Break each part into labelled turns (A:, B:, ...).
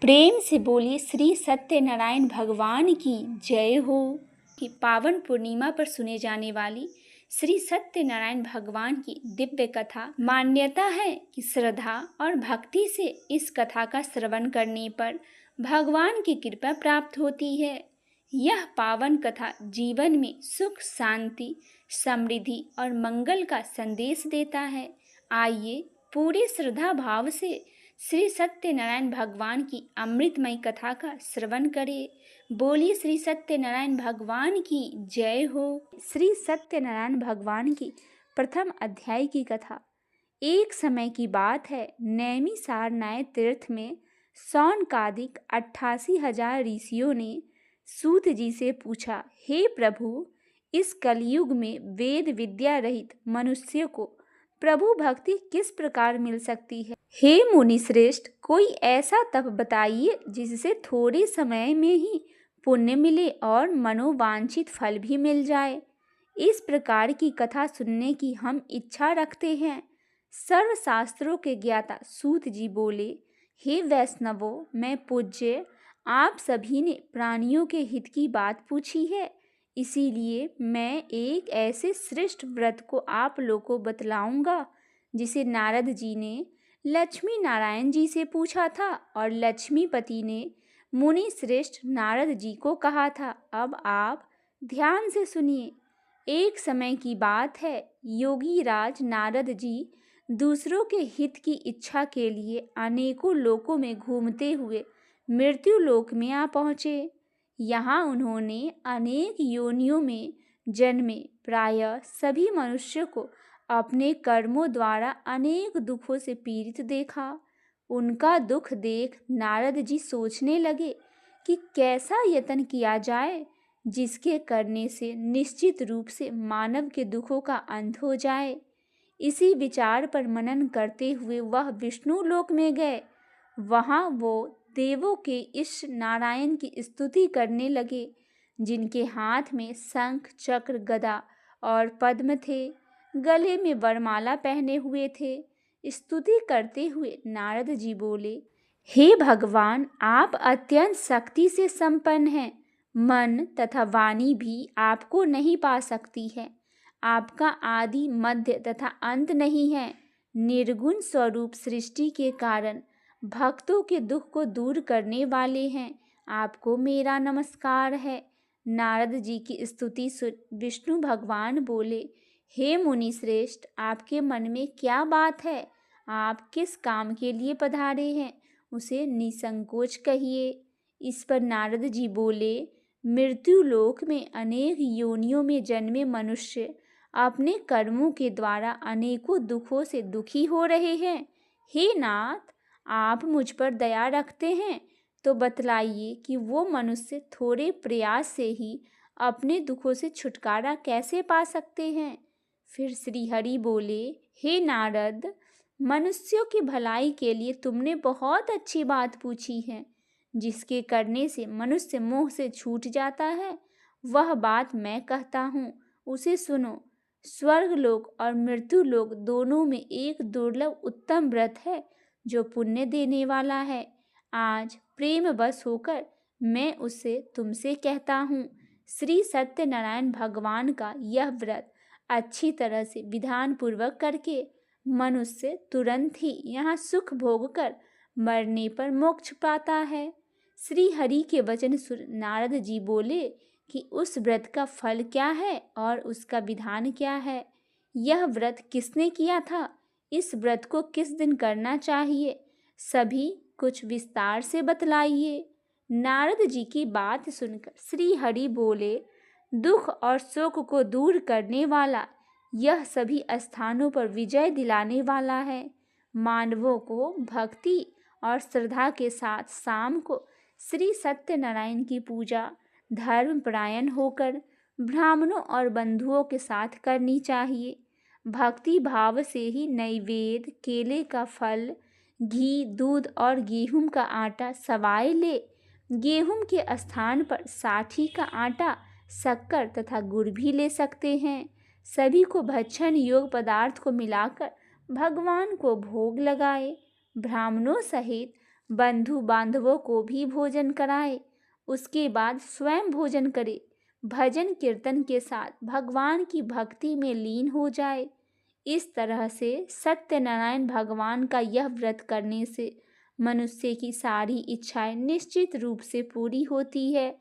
A: प्रेम से बोलिए श्री सत्यनारायण भगवान की जय हो। कि पावन पूर्णिमा पर सुने जाने वाली श्री सत्यनारायण भगवान की दिव्य कथा मान्यता है कि श्रद्धा और भक्ति से इस कथा का श्रवण करने पर भगवान की कृपा प्राप्त होती है। यह पावन कथा जीवन में सुख, शांति, समृद्धि और मंगल का संदेश देता है। आइए पूरे श्रद्धा भाव से श्री सत्यनारायण भगवान की अमृतमयी कथा का श्रवण करें। बोलिए श्री सत्यनारायण भगवान की जय हो। श्री सत्यनारायण भगवान की प्रथम अध्याय की कथा। एक समय की बात है, नैमी सारनाथ तीर्थ में सौनकादिक 88,000 ऋषियों ने सूत जी से पूछा, हे प्रभु, इस कलयुग में वेद विद्या रहित मनुष्य को प्रभु भक्ति किस प्रकार मिल सकती है। हे मुनि श्रेष्ठ, कोई ऐसा तप बताइए जिससे थोड़े समय में ही पुण्य मिले और मनोवांछित फल भी मिल जाए। इस प्रकार की कथा सुनने की हम इच्छा रखते हैं। सर्वशास्त्रों के ज्ञाता सूत जी बोले, हे वैष्णवों, मैं पूज्य, आप सभी ने प्राणियों के हित की बात पूछी है, इसीलिए मैं एक ऐसे श्रेष्ठ व्रत को आप लोगों को बतलाऊंगा जिसे नारद जी ने लक्ष्मी नारायण जी से पूछा था और लक्ष्मीपति ने मुनि श्रेष्ठ नारद जी को कहा था। अब आप ध्यान से सुनिए। एक समय की बात है, योगी राज नारद जी दूसरों के हित की इच्छा के लिए अनेकों लोकों में घूमते हुए मृत्यु लोक में आ पहुँचे। यहाँ उन्होंने अनेक योनियों में जन्मे प्रायः सभी मनुष्यों को अपने कर्मों द्वारा अनेक दुखों से पीड़ित देखा। उनका दुख देख नारद जी सोचने लगे कि कैसा यत्न किया जाए जिसके करने से निश्चित रूप से मानव के दुखों का अंत हो जाए। इसी विचार पर मनन करते हुए वह विष्णु लोक में गए। वहाँ वो देवों के इष्ट नारायण की स्तुति करने लगे, जिनके हाथ में शंख, चक्र, गदा और पद्म थे, गले में वरमाला पहने हुए थे। स्तुति करते हुए नारद जी बोले, हे भगवान, आप अत्यंत शक्ति से संपन्न हैं। मन तथा वाणी भी आपको नहीं पा सकती है। आपका आदि, मध्य तथा अंत नहीं है। निर्गुण स्वरूप सृष्टि के कारण भक्तों के दुख को दूर करने वाले हैं। आपको मेरा नमस्कार है। नारद जी की स्तुति सुन विष्णु भगवान बोले, हे मुनि श्रेष्ठ, आपके मन में क्या बात है? आप किस काम के लिए पधारे हैं, उसे निसंकोच कहिए। इस पर नारद जी बोले, मृत्यु लोक में अनेक योनियों में जन्मे मनुष्य अपने कर्मों के द्वारा अनेकों दुखों से दुखी हो रहे हैं। हे नाथ, आप मुझ पर दया रखते हैं तो बतलाइए कि वो मनुष्य थोड़े प्रयास से ही अपने दुखों से छुटकारा कैसे पा सकते हैं। फिर श्री हरि बोले, हे नारद, मनुष्यों की भलाई के लिए तुमने बहुत अच्छी बात पूछी है। जिसके करने से मनुष्य मोह से छूट जाता है, वह बात मैं कहता हूँ, उसे सुनो। स्वर्ग लोक और मृत्यु लोक दोनों में एक दुर्लभ उत्तम व्रत है जो पुण्य देने वाला है। आज प्रेम बस होकर मैं उसे तुमसे कहता हूँ। श्री सत्यनारायण भगवान का यह व्रत अच्छी तरह से विधान पूर्वक करके मनुष्य तुरंत ही यहाँ सुख भोग कर मरने पर मोक्ष पाता है। श्री हरि के वचन सुन नारद जी बोले कि उस व्रत का फल क्या है और उसका विधान क्या है। यह व्रत किसने किया था? इस व्रत को किस दिन करना चाहिए? सभी कुछ विस्तार से बतलाइए। नारद जी की बात सुनकर श्री हरि बोले, दुख और शोक को दूर करने वाला, यह सभी स्थानों पर विजय दिलाने वाला है। मानवों को भक्ति और श्रद्धा के साथ शाम को श्री सत्यनारायण की पूजा धर्मपरायण होकर ब्राह्मणों और बंधुओं के साथ करनी चाहिए। भक्ति भाव से ही नैवेद्य, केले का फल, घी, दूध और गेहूं का आटा सवाए ले। गेहूं के स्थान पर साठी का आटा, शक्कर तथा गुड़ भी ले सकते हैं। सभी को भक्षण योग पदार्थ को मिलाकर भगवान को भोग लगाए। ब्राह्मणों सहित बंधु बांधवों को भी भोजन कराए, उसके बाद स्वयं भोजन करे, भजन कीर्तन के साथ भगवान की भक्ति में लीन हो जाए। इस तरह से सत्यनारायण भगवान का यह व्रत करने से मनुष्य की सारी इच्छाएं निश्चित रूप से पूरी होती है।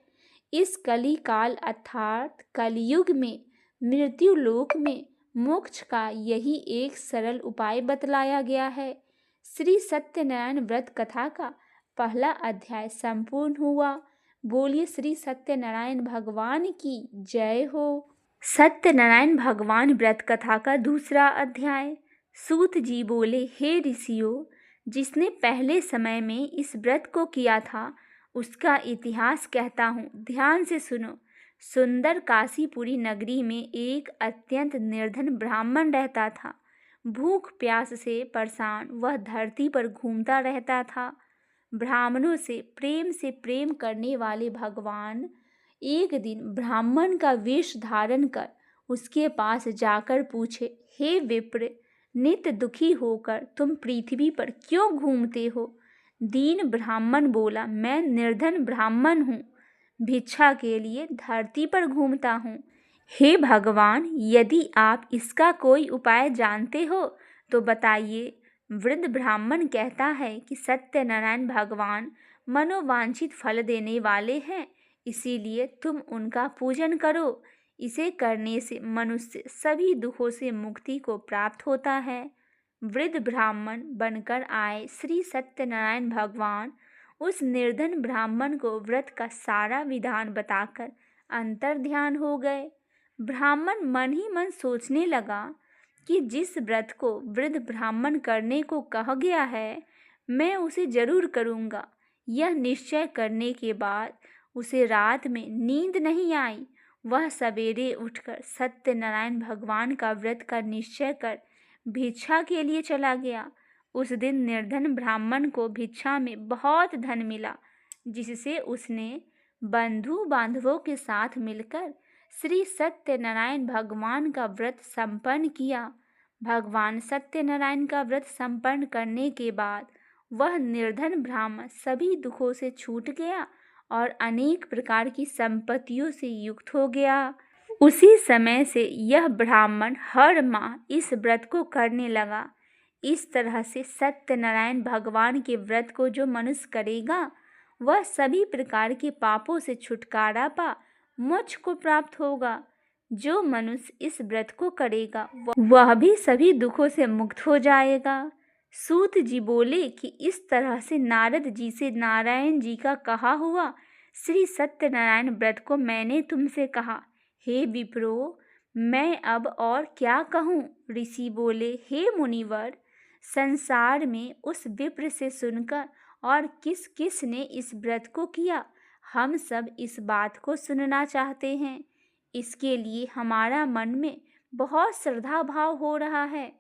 A: इस कली काल अर्थात कलयुग में मृत्यु लोक में मोक्ष का यही एक सरल उपाय बतलाया गया है। श्री सत्यनारायण व्रत कथा का पहला अध्याय संपूर्ण हुआ। बोलिए श्री सत्यनारायण भगवान की जय हो। सत्यनारायण भगवान व्रत कथा का दूसरा अध्याय। सूत जी बोले, हे ऋषियों, जिसने पहले समय में इस व्रत को किया था उसका इतिहास कहता हूँ, ध्यान से सुनो। सुंदर काशीपुरी नगरी में एक अत्यंत निर्धन ब्राह्मण रहता था। भूख प्यास से परेशान वह धरती पर घूमता रहता था। ब्राह्मणों से प्रेम करने वाले भगवान एक दिन ब्राह्मण का वेश धारण कर उसके पास जाकर पूछे, हे विप्र, नित्य दुखी होकर तुम पृथ्वी पर क्यों घूमते हो? दीन ब्राह्मण बोला, मैं निर्धन ब्राह्मण हूँ, भिक्षा के लिए धरती पर घूमता हूँ। हे भगवान, यदि आप इसका कोई उपाय जानते हो तो बताइए। वृद्ध ब्राह्मण कहता है कि सत्यनारायण भगवान मनोवांछित फल देने वाले हैं, इसीलिए तुम उनका पूजन करो। इसे करने से मनुष्य सभी दुखों से मुक्ति को प्राप्त होता है। वृद्ध ब्राह्मण बनकर आए श्री सत्यनारायण भगवान उस निर्धन ब्राह्मण को व्रत का सारा विधान बताकर अंतर ध्यान हो गए। ब्राह्मण मन ही मन सोचने लगा कि जिस व्रत को वृद्ध ब्राह्मण करने को कहा गया है, मैं उसे जरूर करूँगा। यह निश्चय करने के बाद उसे रात में नींद नहीं आई। वह सवेरे उठकर सत्यनारायण भगवान का व्रत का निश्चय कर भिक्षा के लिए चला गया। उस दिन निर्धन ब्राह्मण को भिक्षा में बहुत धन मिला, जिससे उसने बंधु बांधवों के साथ मिलकर श्री सत्यनारायण भगवान का व्रत संपन्न किया। भगवान सत्यनारायण का व्रत संपन्न करने के बाद वह निर्धन ब्राह्मण सभी दुखों से छूट गया और अनेक प्रकार की संपत्तियों से युक्त हो गया। उसी समय से यह ब्राह्मण हर माह इस व्रत को करने लगा। इस तरह से सत्यनारायण भगवान के व्रत को जो मनुष्य करेगा वह सभी प्रकार के पापों से छुटकारा पा मोक्ष को प्राप्त होगा। जो मनुष्य इस व्रत को करेगा वह भी सभी दुखों से मुक्त हो जाएगा। सूत जी बोले कि इस तरह से नारद जी से नारायण जी का कहा हुआ श्री सत्यनारायण व्रत को मैंने तुमसे कहा। हे विप्रो, मैं अब और क्या कहूँ? ऋषि बोले, हे मुनिवर, संसार में उस विप्र से सुनकर और किस किस ने इस व्रत को किया, हम सब इस बात को सुनना चाहते हैं। इसके लिए हमारा मन में बहुत श्रद्धा भाव हो रहा है।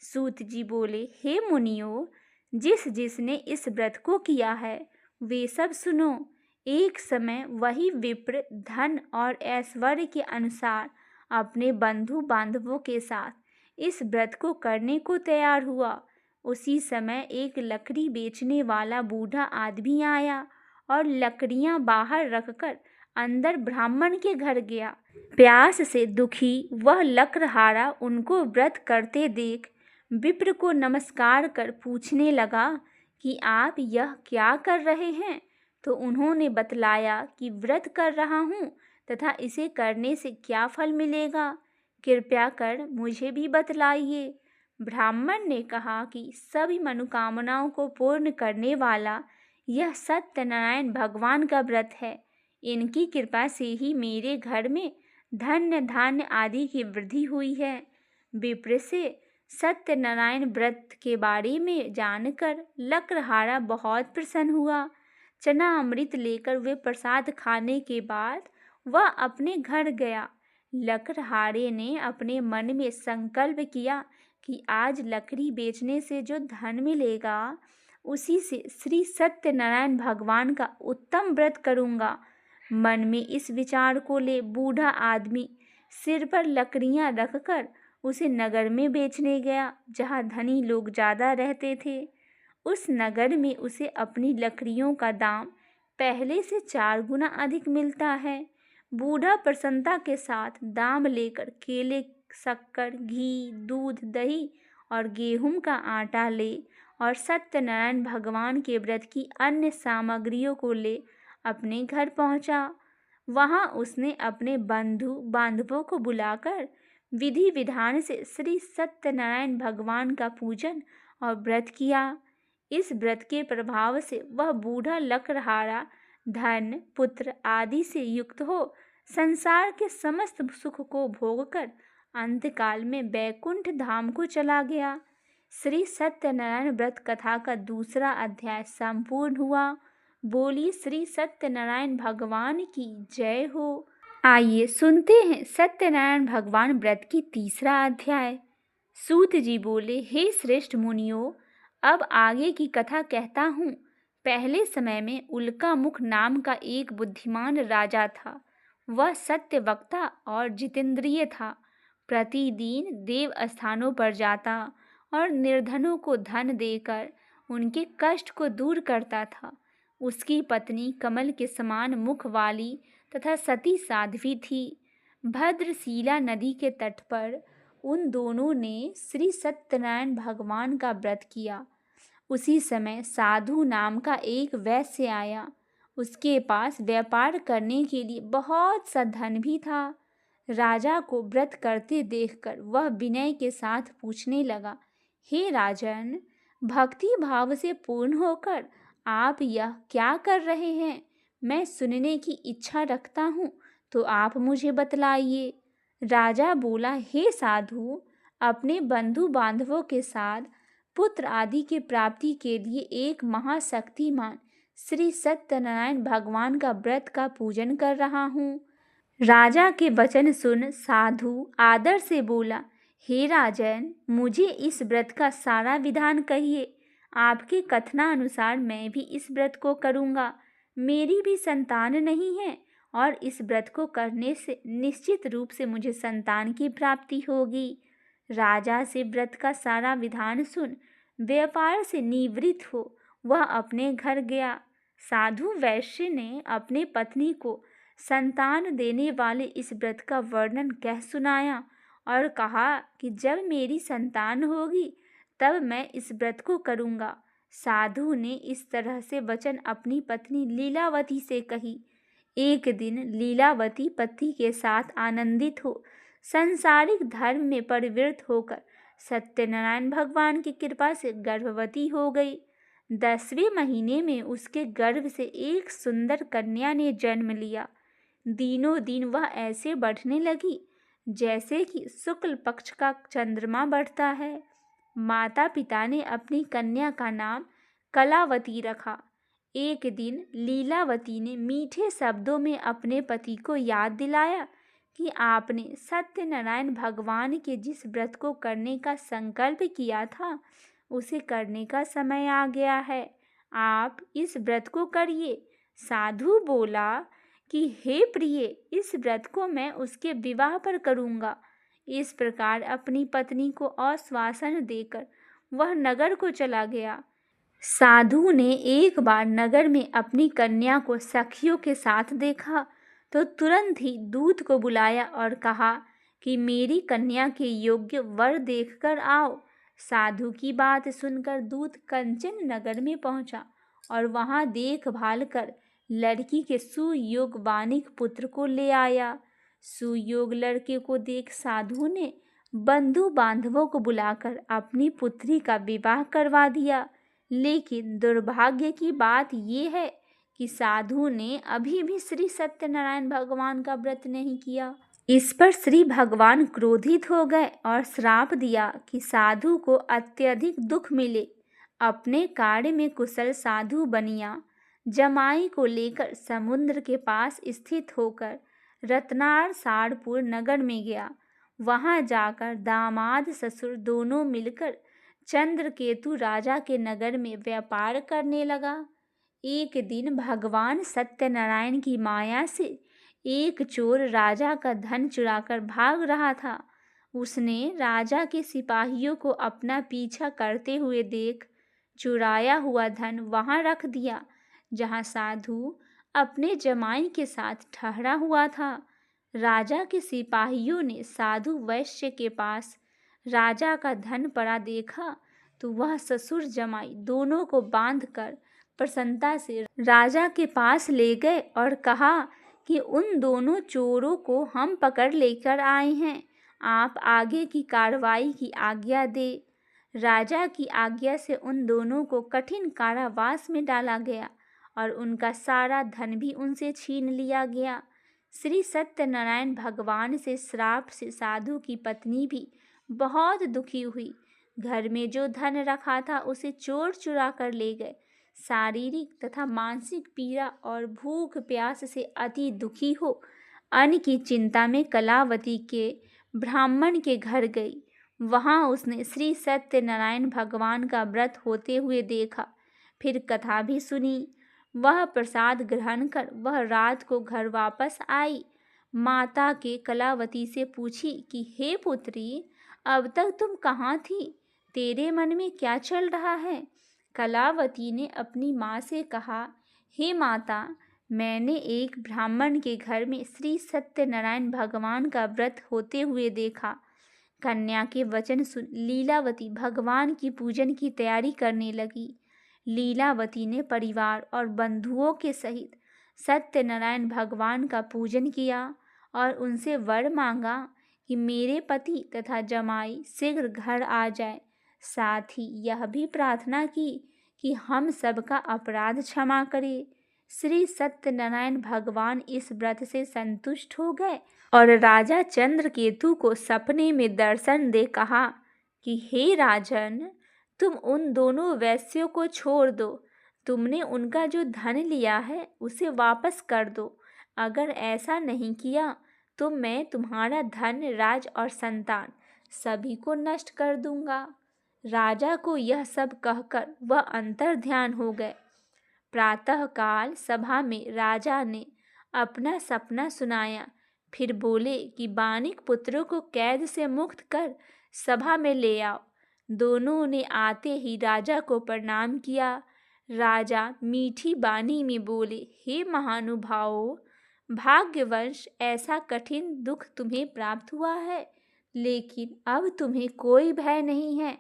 A: सूत जी बोले, हे मुनियों, जिसने इस व्रत को किया है वे सब सुनो। एक समय वही विप्र धन और ऐश्वर्य के अनुसार अपने बंधु बांधवों के साथ इस व्रत को करने को तैयार हुआ। उसी समय एक लकड़ी बेचने वाला बूढ़ा आदमी आया और लकड़ियां बाहर रखकर अंदर ब्राह्मण के घर गया। प्यास से दुखी वह लकड़हारा उनको व्रत करते देख विप्र को नमस्कार कर पूछने लगा कि आप यह क्या कर रहे हैं? तो उन्होंने बतलाया कि व्रत कर रहा हूँ तथा इसे करने से क्या फल मिलेगा, कृपया कर मुझे भी बतलाइए। ब्राह्मण ने कहा कि सभी मनोकामनाओं को पूर्ण करने वाला यह सत्यनारायण भगवान का व्रत है। इनकी कृपा से ही मेरे घर में धन्य धान्य आदि की वृद्धि हुई है। विप्र से सत्यनारायण व्रत के बारे में जानकर लकड़हारा बहुत प्रसन्न हुआ। चना अमृत लेकर वे प्रसाद खाने के बाद वह अपने घर गया। लकड़हारे ने अपने मन में संकल्प किया कि आज लकड़ी बेचने से जो धन मिलेगा उसी से श्री सत्यनारायण भगवान का उत्तम व्रत करूँगा। मन में इस विचार को ले बूढ़ा आदमी सिर पर लकड़ियां रखकर उसे नगर में बेचने गया, जहाँ धनी लोग ज़्यादा रहते थे। उस नगर में उसे अपनी लकड़ियों का दाम पहले से 4 गुना अधिक मिलता है। बूढ़ा प्रसन्नता के साथ दाम लेकर केले, शक्कर, घी, दूध, दही और गेहूं का आटा ले और सत्यनारायण भगवान के व्रत की अन्य सामग्रियों को ले अपने घर पहुंचा। वहां उसने अपने बंधु बांधवों को बुलाकर विधि विधान से श्री सत्यनारायण भगवान का पूजन और व्रत किया। इस व्रत के प्रभाव से वह बूढ़ा लकड़हारा धन, पुत्र आदि से युक्त हो संसार के समस्त सुख को भोगकर अंतकाल में वैकुंठ धाम को चला गया। श्री सत्यनारायण व्रत कथा का दूसरा अध्याय संपूर्ण हुआ। बोली श्री सत्यनारायण भगवान की जय हो। आइए सुनते हैं सत्यनारायण भगवान व्रत की तीसरा अध्याय। सूत जी बोले, हे श्रेष्ठ मुनियों, अब आगे की कथा कहता हूँ। पहले समय में उल्का मुख नाम का एक बुद्धिमान राजा था। वह सत्य वक्ता और जितेंद्रिय था। प्रतिदिन देव स्थानों पर जाता और निर्धनों को धन देकर उनके कष्ट को दूर करता था। उसकी पत्नी कमल के समान मुख वाली तथा सती साध्वी थी। भद्रशीला नदी के तट पर उन दोनों ने श्री सत्यनारायण भगवान का व्रत किया। उसी समय साधु नाम का एक वैश्य आया। उसके पास व्यापार करने के लिए बहुत सा धन भी था। राजा को व्रत करते देखकर वह विनय के साथ पूछने लगा, हे राजन, भक्ति भाव से पूर्ण होकर आप यह क्या कर रहे हैं? मैं सुनने की इच्छा रखता हूँ, तो आप मुझे बतलाइए। राजा बोला, हे साधु, अपने बंधु बांधवों के साथ पुत्र आदि की प्राप्ति के लिए एक महाशक्तिमान श्री सत्यनारायण भगवान का व्रत का पूजन कर रहा हूँ। राजा के वचन सुन साधु आदर से बोला, हे राजन, मुझे इस व्रत का सारा विधान कहिए। आपके कथनानुसार मैं भी इस व्रत को करूँगा। मेरी भी संतान नहीं है और इस व्रत को करने से निश्चित रूप से मुझे संतान की प्राप्ति होगी। राजा से व्रत का सारा विधान सुन व्यापार से निवृत्त हो वह अपने घर गया। साधु वैश्य ने अपने पत्नी को संतान देने वाले इस व्रत का वर्णन कह सुनाया और कहा कि जब मेरी संतान होगी तब मैं इस व्रत को करूँगा। साधु ने इस तरह से वचन अपनी पत्नी लीलावती से कही। एक दिन लीलावती पति के साथ आनंदित हो संसारिक धर्म में परिवृत्त होकर सत्यनारायण भगवान की कृपा से गर्भवती हो गई। 10वें महीने में उसके गर्भ से एक सुंदर कन्या ने जन्म लिया। दिनों दिन वह ऐसे बढ़ने लगी जैसे कि शुक्ल पक्ष का चंद्रमा बढ़ता है। माता पिता ने अपनी कन्या का नाम कलावती रखा। एक दिन लीलावती ने मीठे शब्दों में अपने पति को याद दिलाया कि आपने सत्यनारायण भगवान के जिस व्रत को करने का संकल्प किया था उसे करने का समय आ गया है। आप इस व्रत को करिए। साधु बोला कि हे प्रिय, इस व्रत को मैं उसके विवाह पर करूँगा। इस प्रकार अपनी पत्नी को आश्वासन देकर वह नगर को चला गया। साधु ने एक बार नगर में अपनी कन्या को सखियों के साथ देखा तो तुरंत ही दूत को बुलाया और कहा कि मेरी कन्या के योग्य वर देखकर आओ। साधु की बात सुनकर दूत कंचन नगर में पहुंचा और वहां देखभाल कर लड़की के सुयोग्यवानिक पुत्र को ले आया। सुयोग लड़के को देख साधु ने बंधु बांधवों को बुलाकर अपनी पुत्री का विवाह करवा दिया। लेकिन दुर्भाग्य की बात यह है कि साधु ने अभी भी श्री सत्यनारायण भगवान का व्रत नहीं किया। इस पर श्री भगवान क्रोधित हो गए और श्राप दिया कि साधु को अत्यधिक दुख मिले। अपने कार्य में कुशल साधु बनिया जमाई को लेकर समुद्र के पास स्थित होकर रत्नार सारपुर नगर में गया। वहां जाकर दामाद ससुर दोनों मिलकर चंद्रकेतु राजा के नगर में व्यापार करने लगा। एक दिन भगवान सत्यनारायण की माया से एक चोर राजा का धन चुराकर भाग रहा था। उसने राजा के सिपाहियों को अपना पीछा करते हुए देख चुराया हुआ धन वहां रख दिया जहां साधु अपने जमाई के साथ ठहरा हुआ था। राजा के सिपाहियों ने साधु वैश्य के पास राजा का धन पड़ा देखा तो वह ससुर जमाई दोनों को बांधकर प्रसन्नता से राजा के पास ले गए और कहा कि उन दोनों चोरों को हम पकड़ लेकर आए हैं, आप आगे की कार्रवाई की आज्ञा दे। राजा की आज्ञा से उन दोनों को कठिन कारावास में डाला गया और उनका सारा धन भी उनसे छीन लिया गया। श्री सत्यनारायण भगवान से श्राप से साधु की पत्नी भी बहुत दुखी हुई। घर में जो धन रखा था उसे चोर चुरा कर ले गए। शारीरिक तथा मानसिक पीड़ा और भूख प्यास से अति दुखी हो अन्न की चिंता में कलावती के ब्राह्मण के घर गई। वहां उसने श्री सत्यनारायण भगवान का व्रत होते हुए देखा, फिर कथा भी सुनी। वह प्रसाद ग्रहण कर वह रात को घर वापस आई। माता के कलावती से पूछी कि हे पुत्री, अब तक तुम कहाँ थी? तेरे मन में क्या चल रहा है? कलावती ने अपनी माँ से कहा, हे माता, मैंने एक ब्राह्मण के घर में श्री सत्यनारायण भगवान का व्रत होते हुए देखा। कन्या के वचन सुन लीलावती भगवान की पूजन की तैयारी करने लगी। लीलावती ने परिवार और बंधुओं के सहित सत्यनारायण भगवान का पूजन किया और उनसे वर मांगा कि मेरे पति तथा जमाई शीघ्र घर आ जाए। साथ ही यह भी प्रार्थना की कि हम सबका अपराध क्षमा करे। श्री सत्यनारायण भगवान इस व्रत से संतुष्ट हो गए और राजा चंद्रकेतु को सपने में दर्शन दे कहा कि हे राजन, तुम उन दोनों वैश्यों को छोड़ दो। तुमने उनका जो धन लिया है उसे वापस कर दो। अगर ऐसा नहीं किया तो मैं तुम्हारा धन, राज और संतान सभी को नष्ट कर दूंगा। राजा को यह सब कहकर वह अंतर ध्यान हो गए। प्रातःकाल सभा में राजा ने अपना सपना सुनाया, फिर बोले कि बानिक पुत्रों को कैद से मुक्त कर सभा में ले आओ। दोनों ने आते ही राजा को प्रणाम किया। राजा मीठी बानी में बोले, हे महानुभावों, भाग्यवश ऐसा कठिन दुख तुम्हें प्राप्त हुआ है, लेकिन अब तुम्हें कोई भय नहीं है।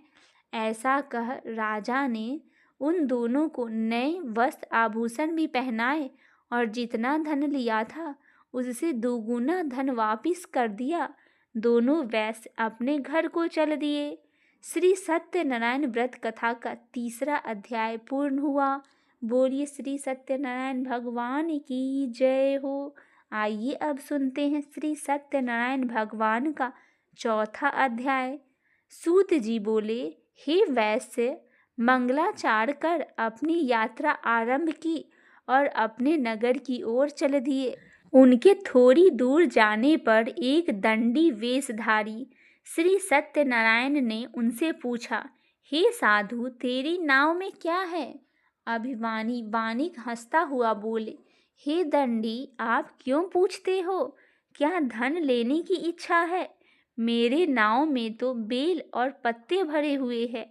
A: ऐसा कह राजा ने उन दोनों को नए वस्त्र आभूषण भी पहनाए और जितना धन लिया था उससे दोगुना धन वापिस कर दिया। दोनों वैश्य अपने घर को चल दिए। श्री सत्यनारायण व्रत कथा का 3रा अध्याय पूर्ण हुआ। बोलिए श्री सत्यनारायण भगवान की जय हो। आइए अब सुनते हैं श्री सत्यनारायण भगवान का 4था अध्याय। सूत जी बोले, हे वैश्य, मंगलाचार कर अपनी यात्रा आरंभ की और अपने नगर की ओर चल दिए। उनके थोड़ी दूर जाने पर एक दंडी वेशधारी श्री सत्यनारायण ने उनसे पूछा, हे साधु, तेरी नाव में क्या है? अभिमानी बानिक हंसता हुआ बोले, हे दंडी, आप क्यों पूछते हो? क्या धन लेने की इच्छा है? मेरे नाव में तो बेल और पत्ते भरे हुए हैं।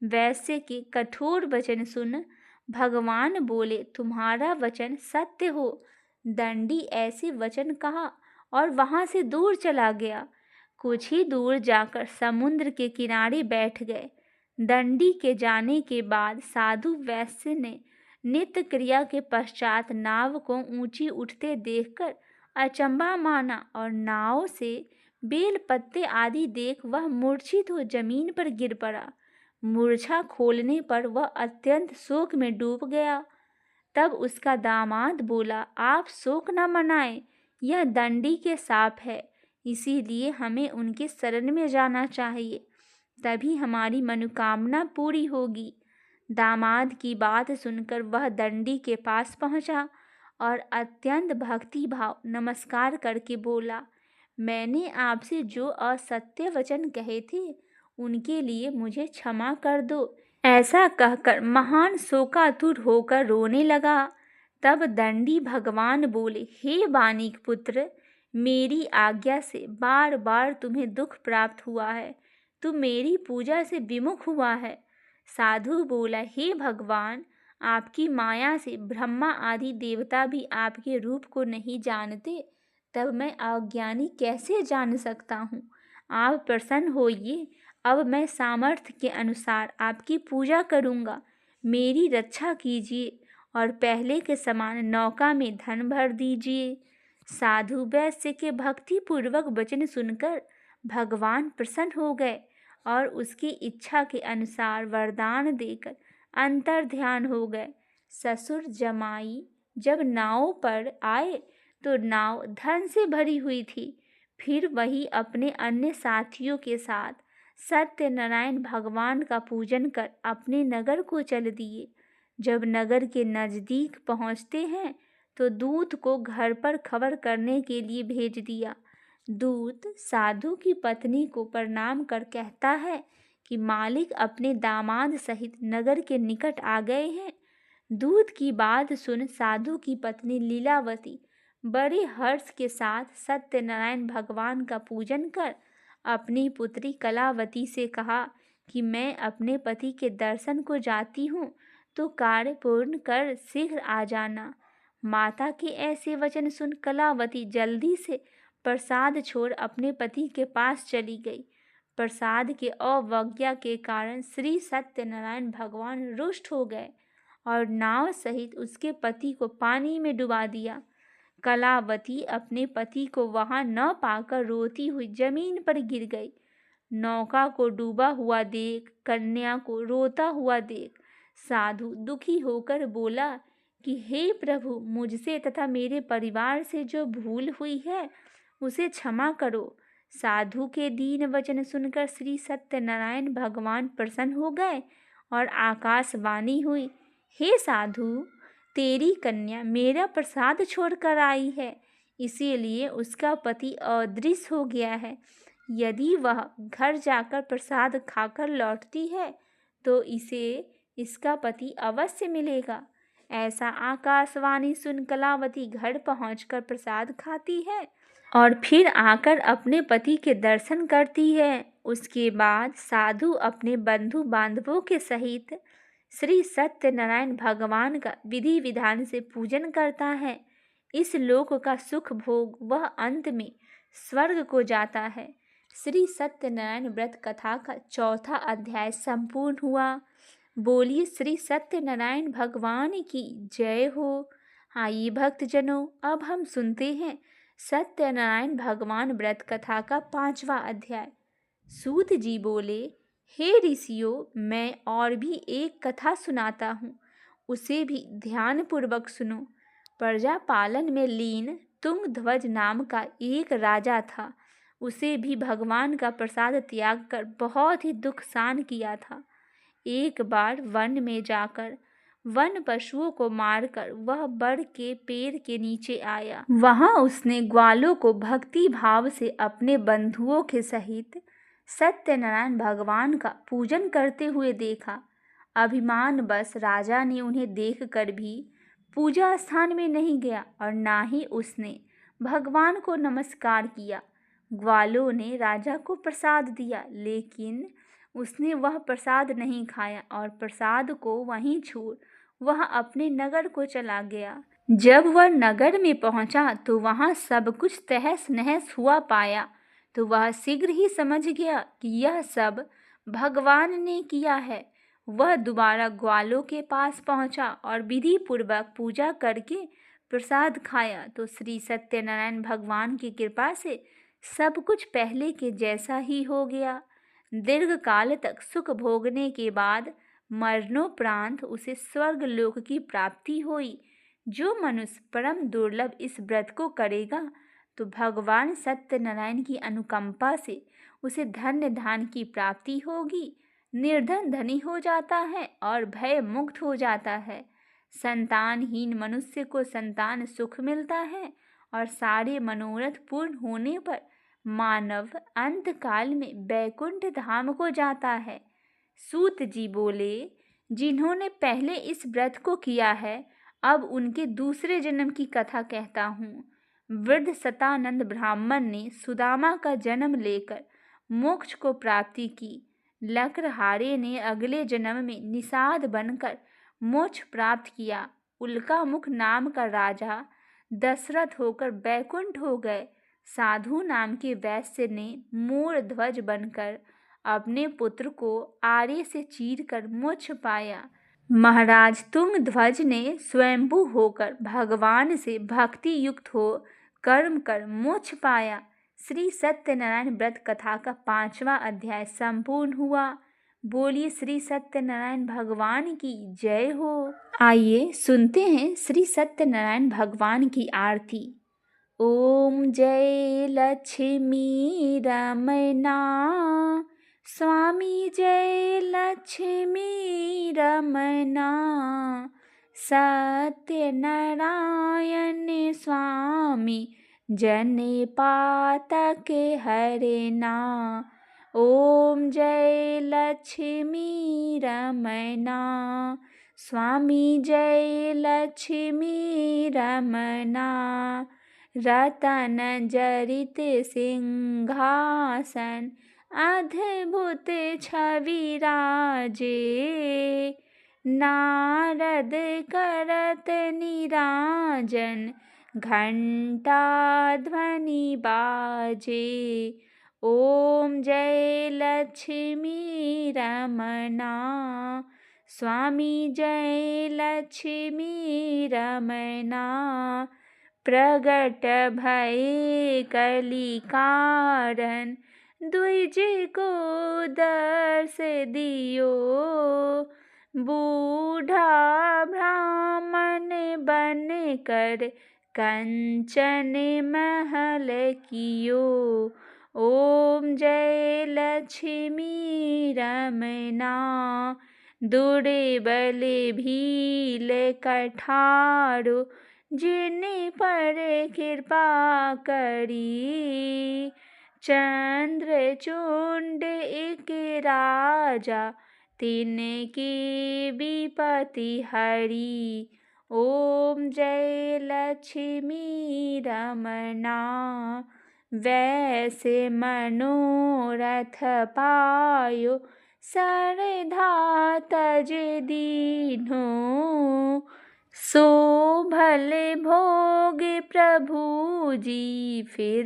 A: वैश्य के कठोर वचन सुन भगवान बोले, तुम्हारा वचन सत्य हो। दंडी ऐसे वचन कहा और वहां से दूर चला गया। कुछ ही दूर जाकर समुद्र के किनारे बैठ गए। दंडी के जाने के बाद साधु वैश्य ने नित्य क्रिया के पश्चात नाव को ऊंची उठते देखकर अचंभा माना और नाव से बेल पत्ते आदि देख वह मूर्छित हो जमीन पर गिर पड़ा। मूर्छा खोलने पर वह अत्यंत शोक में डूब गया। तब उसका दामाद बोला, आप शोक न मनाएं, यह दंडी के शाप है, इसीलिए हमें उनके शरण में जाना चाहिए, तभी हमारी मनोकामना पूरी होगी। दामाद की बात सुनकर वह दंडी के पास पहुंचा और अत्यंत भक्ति भाव नमस्कार करके बोला, मैंने आपसे जो असत्य वचन कहे थे उनके लिए मुझे क्षमा कर दो। ऐसा कहकर महान शोकातुर होकर रोने लगा। तब दंडी भगवान बोले, हे बानिक पुत्र, मेरी आज्ञा से बार बार तुम्हें दुख प्राप्त हुआ है। तुम मेरी पूजा से विमुख हुआ है। साधु बोला, हे भगवान, आपकी माया से ब्रह्मा आदि देवता भी आपके रूप को नहीं जानते, तब मैं अज्ञानी कैसे जान सकता हूँ। आप प्रसन्न होइए, अब मैं सामर्थ्य के अनुसार आपकी पूजा करूँगा। मेरी रक्षा कीजिए और पहले के समान नौका में धन भर दीजिए। साधु वैश्य के भक्ति पूर्वक वचन सुनकर भगवान प्रसन्न हो गए और उसकी इच्छा के अनुसार वरदान देकर अंतर ध्यान हो गए। ससुर जमाई जब नाव पर आए तो नाव धन से भरी हुई थी। फिर वही अपने अन्य साथियों के साथ सत्यनारायण भगवान का पूजन कर अपने नगर को चल दिए। जब नगर के नज़दीक पहुँचते हैं तो दूत को घर पर खबर करने के लिए भेज दिया। दूत साधु की पत्नी को प्रणाम कर कहता है कि मालिक अपने दामाद सहित नगर के निकट आ गए हैं। दूत की बात सुन साधु की पत्नी लीलावती बड़े हर्ष के साथ सत्यनारायण भगवान का पूजन कर अपनी पुत्री कलावती से कहा कि मैं अपने पति के दर्शन को जाती हूँ, तो कार्य पूर्ण कर शीघ्र आ जाना। माता के ऐसे वचन सुन कलावती जल्दी से प्रसाद छोड़ अपने पति के पास चली गई। प्रसाद के अवज्ञा के कारण श्री सत्यनारायण भगवान रुष्ट हो गए और नाव सहित उसके पति को पानी में डुबा दिया। कलावती अपने पति को वहां न पाकर रोती हुई जमीन पर गिर गई। नौका को डूबा हुआ देख, कन्या को रोता हुआ देख साधु दुखी होकर बोला कि हे प्रभु, मुझसे तथा मेरे परिवार से जो भूल हुई है उसे क्षमा करो। साधु के दीन वचन सुनकर श्री सत्यनारायण भगवान प्रसन्न हो गए और आकाशवाणी हुई, हे साधु, तेरी कन्या मेरा प्रसाद छोड़कर आई है, इसीलिए उसका पति अदृश्य हो गया है। यदि वह घर जाकर प्रसाद खाकर लौटती है तो इसे इसका पति अवश्य मिलेगा। ऐसा आकाशवाणी सुन कलावती घर पहुंचकर प्रसाद खाती है और फिर आकर अपने पति के दर्शन करती है। उसके बाद साधु अपने बंधु बांधवों के सहित श्री सत्यनारायण भगवान का विधि विधान से पूजन करता है। इस लोक का सुख भोग वह अंत में स्वर्ग को जाता है। श्री सत्यनारायण व्रत कथा का चौथा अध्याय संपूर्ण हुआ। बोलिए श्री सत्यनारायण भगवान की जय हो। आइए भक्तजनों, अब हम सुनते हैं सत्यनारायण भगवान व्रत कथा का 5वां अध्याय। सूत जी बोले, हे ऋषियों, मैं और भी एक कथा सुनाता हूँ, उसे भी ध्यानपूर्वक सुनो। प्रजा पालन में लीन तुंगध्वज नाम का एक राजा था। उसे भी भगवान का प्रसाद त्याग कर बहुत ही दुख सहन किया था। एक बार वन में जाकर वन पशुओं को मारकर वह बड़ के पेड़ के नीचे आया। वहां उसने ग्वालों को भक्ति भाव से अपने बंधुओं के सहित सत्यनारायण भगवान का पूजन करते हुए देखा। अभिमान बस राजा ने उन्हें देखकर भी पूजा स्थान में नहीं गया और ना ही उसने भगवान को नमस्कार किया। ग्वालों ने राजा को प्रसाद दिया, लेकिन उसने वह प्रसाद नहीं खाया और प्रसाद को वहीं छोड़ वह अपने नगर को चला गया। जब वह नगर में पहुंचा तो वहां सब कुछ तहस नहस हुआ पाया, तो वह शीघ्र ही समझ गया कि यह सब भगवान ने किया है। वह दोबारा ग्वालों के पास पहुंचा और विधि पूर्वक पूजा करके प्रसाद खाया तो श्री सत्यनारायण भगवान की कृपा से सब कुछ पहले के जैसा ही हो गया। दीर्घ काल तक सुख भोगने के बाद मरणोपरांत उसे स्वर्ग लोक की प्राप्ति हुई। जो मनुष्य परम दुर्लभ इस व्रत को करेगा तो भगवान सत्यनारायण की अनुकंपा से उसे धन्य धान की प्राप्ति होगी। निर्धन धनी हो जाता है और भय मुक्त हो जाता है। संतानहीन मनुष्य को संतान सुख मिलता है और सारे मनोरथ पूर्ण होने पर मानव अंत काल में बैकुंठ धाम को जाता है। सूत जी बोले, जिन्होंने पहले इस व्रत को किया है, अब उनके दूसरे जन्म की कथा कहता हूँ। वृद्ध सतानंद ब्राह्मण ने सुदामा का जन्म लेकर मोक्ष को प्राप्ति की। लकड़हारे ने अगले जन्म में निषाद बनकर मोक्ष प्राप्त किया। उल्कामुख नाम का राजा दशरथ होकर बैकुंठ हो गए। साधु नाम के वैश्य ने मोर ध्वज बनकर अपने पुत्र को आरे से चीरकर मोक्ष पाया। महाराज तुंगध्वज ने स्वयंभू होकर भगवान से भक्ति युक्त हो कर्म कर मोक्ष पाया। श्री सत्यनारायण व्रत कथा का 5वां अध्याय संपूर्ण हुआ। बोलिए श्री सत्यनारायण भगवान की जय हो। आइए सुनते हैं श्री सत्यनारायण भगवान की आरती। ओम जय लक्ष्मी रमना, स्वामी जय लक्ष्मी रमना, सत्यनारायण स्वामी जने पातक हरना। ओम जय लक्ष्मी रमना, स्वामी जय लक्ष्मी रमना, रतन जरित सिंहासन अद्भुत छवि राजे, नारद करत निराजन घंटा ध्वनि बाजे। ओम जय लक्ष्मी रमना, स्वामी जय लक्ष्मी रमना, प्रगट भये कलि कारण द्विज को दर्श दियो, बूढ़ा ब्राह्मण बन कर कंचन महल कियो। ओम जय लक्ष्मी रमना, दुर्बल भील कठारो जिन पर कृपा करी, चंद्रचूंड एक राजा तिनकी विपत्ति हरी। ओम जय लक्ष्मी रमना, वैसे मनोरथ पायो सरधा तज दीन्हो, सो भले भोग प्रभु जी फिर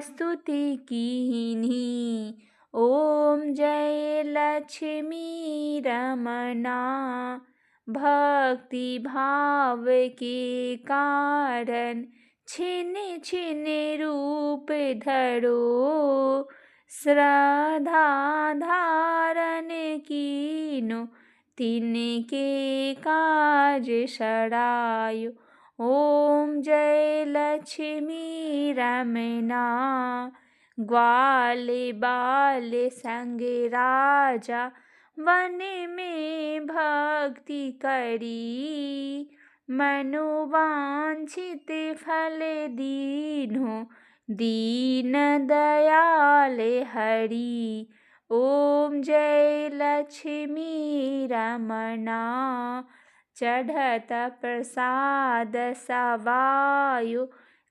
A: स्तुति कीन्ही। ओम जय लक्ष्मी रमना, भक्ति भाव के कारण छिन छिन रूप धरो, श्रद्धा धारण कीनो तिनके काज सरायो। ओम जय लक्ष्मी रमना, ग्वाल बाल संग राजा वन में भक्ति करी, मनोवांछित फल दीन्हो दीन दयाल हरि। ओम जय लक्ष्मी रमना, चढ़त प्रसाद सवायो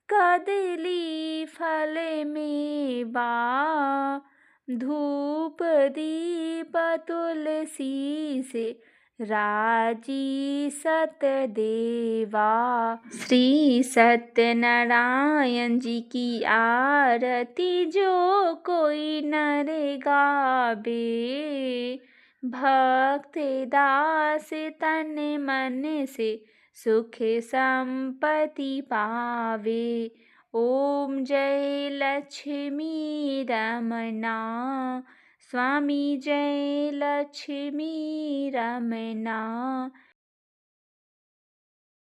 A: कदली फल मेवा, धूप दीप तुलसी से राजी सतदेवा। श्री सत्यनारायण जी की आरती जो कोई नर गावे, भक्त दास तन मन से सुख संपत्ति पावे। ओम जय लक्ष्मी रमना, स्वामी जय लक्ष्मी रमना,